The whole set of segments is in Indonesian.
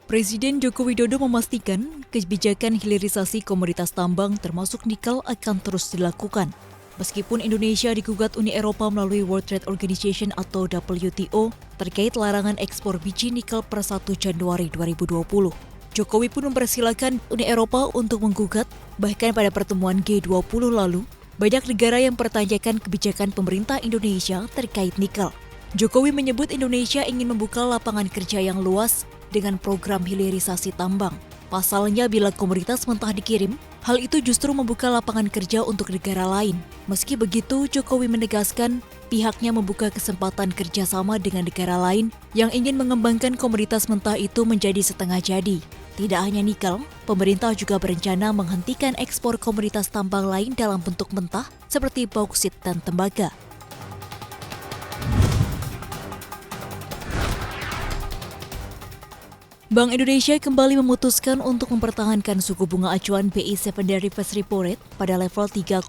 Presiden Joko Widodo memastikan kebijakan hilirisasi komoditas tambang termasuk nikel akan terus dilakukan. Meskipun Indonesia digugat Uni Eropa melalui World Trade Organization atau WTO terkait larangan ekspor biji nikel per 1 Januari 2020. Jokowi pun mempersilahkan Uni Eropa untuk menggugat, bahkan pada pertemuan G20 lalu, banyak negara yang mempertanyakan kebijakan pemerintah Indonesia terkait nikel. Jokowi menyebut Indonesia ingin membuka lapangan kerja yang luas dengan program hilirisasi tambang. Pasalnya bila komoditas mentah dikirim, hal itu justru membuka lapangan kerja untuk negara lain. Meski begitu, Jokowi menegaskan pihaknya membuka kesempatan kerjasama dengan negara lain yang ingin mengembangkan komoditas mentah itu menjadi setengah jadi. Tidak hanya nikel, pemerintah juga berencana menghentikan ekspor komoditas tambang lain dalam bentuk mentah seperti bauksit dan tembaga. Bank Indonesia kembali memutuskan untuk mempertahankan suku bunga acuan BI 7-day reverse repo rate pada level 3,50%.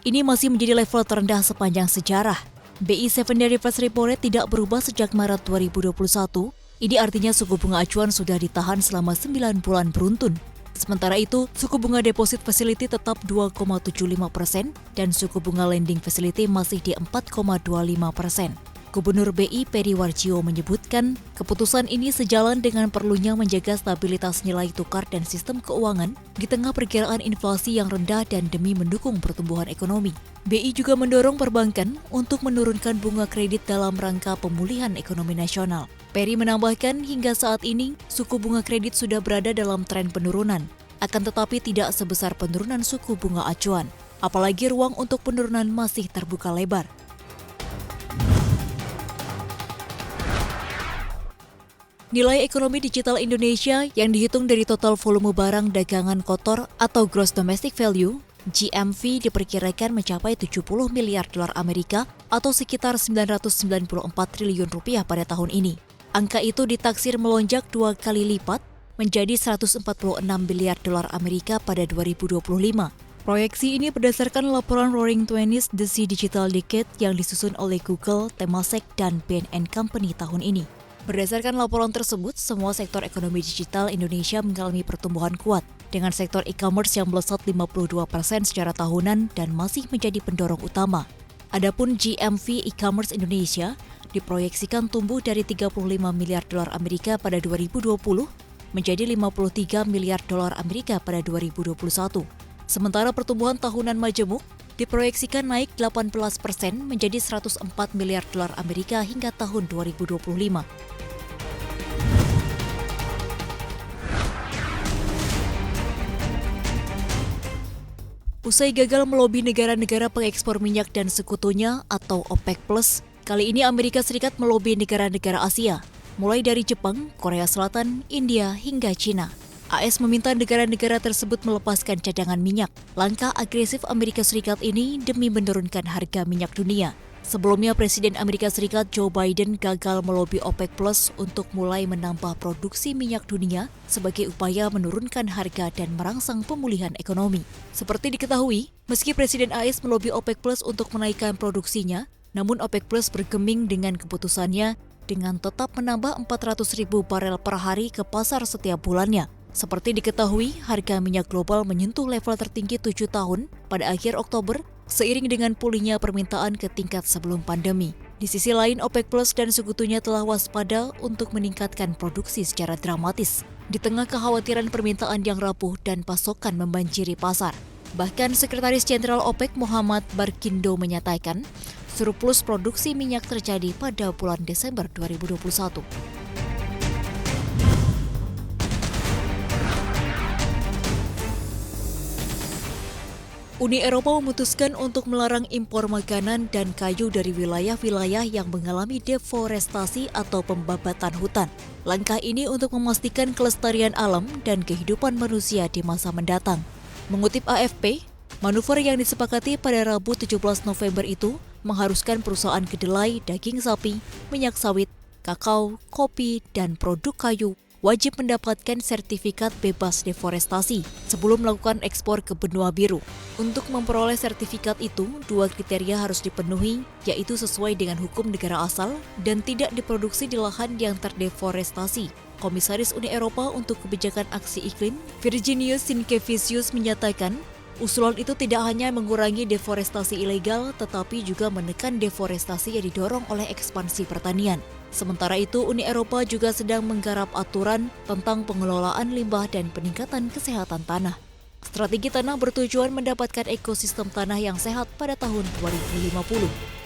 Ini masih menjadi level terendah sepanjang sejarah. BI 7-day reverse repo rate tidak berubah sejak Maret 2021. Ini artinya suku bunga acuan sudah ditahan selama 9 bulan beruntun. Sementara itu, suku bunga deposit facility tetap 2,75% dan suku bunga lending facility masih di 4,25%. Gubernur BI Peri Warjio menyebutkan keputusan ini sejalan dengan perlunya menjaga stabilitas nilai tukar dan sistem keuangan di tengah perkiraan inflasi yang rendah dan demi mendukung pertumbuhan ekonomi. BI juga mendorong perbankan untuk menurunkan bunga kredit dalam rangka pemulihan ekonomi nasional. Peri menambahkan hingga saat ini suku bunga kredit sudah berada dalam tren penurunan, akan tetapi tidak sebesar penurunan suku bunga acuan. Apalagi ruang untuk penurunan masih terbuka lebar. Nilai ekonomi digital Indonesia yang dihitung dari total volume barang dagangan kotor atau Gross Domestic Value, GMV diperkirakan mencapai 70 miliar dolar Amerika atau sekitar 994 triliun rupiah pada tahun ini. Angka itu ditaksir melonjak 2 kali lipat menjadi 146 miliar dolar Amerika pada 2025. Proyeksi ini berdasarkan laporan Roaring Twenties The Sea Digital Decade yang disusun oleh Google, Temasek, dan Bain & Company tahun ini. Berdasarkan laporan tersebut, semua sektor ekonomi digital Indonesia mengalami pertumbuhan kuat, dengan sektor e-commerce yang melesat 52% secara tahunan dan masih menjadi pendorong utama. Adapun GMV e-commerce Indonesia diproyeksikan tumbuh dari 35 miliar dolar Amerika pada 2020 menjadi 53 miliar dolar Amerika pada 2021. Sementara pertumbuhan tahunan majemuk diproyeksikan naik 18% menjadi 104 miliar dolar Amerika hingga tahun 2025. Usai gagal melobi negara-negara pengekspor minyak dan sekutunya atau OPEC+, kali ini Amerika Serikat melobi negara-negara Asia, mulai dari Jepang, Korea Selatan, India, hingga China. AS meminta negara-negara tersebut melepaskan cadangan minyak. Langkah agresif Amerika Serikat ini demi menurunkan harga minyak dunia. Sebelumnya, Presiden Amerika Serikat Joe Biden gagal melobi OPEC Plus untuk mulai menambah produksi minyak dunia sebagai upaya menurunkan harga dan merangsang pemulihan ekonomi. Seperti diketahui, meski Presiden AS melobi OPEC Plus untuk menaikkan produksinya, namun OPEC Plus bergeming dengan keputusannya dengan tetap menambah 400.000 barel per hari ke pasar setiap bulannya. Seperti diketahui, harga minyak global menyentuh level tertinggi 7 tahun pada akhir Oktober, seiring dengan pulihnya permintaan ke tingkat sebelum pandemi. Di sisi lain, OPEC Plus dan sekutunya telah waspada untuk meningkatkan produksi secara dramatis, di tengah kekhawatiran permintaan yang rapuh dan pasokan membanjiri pasar. Bahkan Sekretaris Jenderal OPEC Muhammad Barkindo menyatakan, surplus produksi minyak terjadi pada bulan Desember 2021. Uni Eropa memutuskan untuk melarang impor makanan dan kayu dari wilayah-wilayah yang mengalami deforestasi atau pembabatan hutan. Langkah ini untuk memastikan kelestarian alam dan kehidupan manusia di masa mendatang. Mengutip AFP, manuver yang disepakati pada Rabu 17 November itu mengharuskan perusahaan kedelai, daging sapi, minyak sawit, kakao, kopi, dan produk kayu wajib mendapatkan sertifikat bebas deforestasi sebelum melakukan ekspor ke benua biru. Untuk memperoleh sertifikat itu, 2 kriteria harus dipenuhi, yaitu sesuai dengan hukum negara asal dan tidak diproduksi di lahan yang terdeforestasi. Komisaris Uni Eropa untuk Kebijakan Aksi Iklim, Virginijus Sinkevicius menyatakan, usulan itu tidak hanya mengurangi deforestasi ilegal, tetapi juga menekan deforestasi yang didorong oleh ekspansi pertanian. Sementara itu, Uni Eropa juga sedang menggarap aturan tentang pengelolaan limbah dan peningkatan kesehatan tanah. Strategi tanah bertujuan mendapatkan ekosistem tanah yang sehat pada tahun 2050.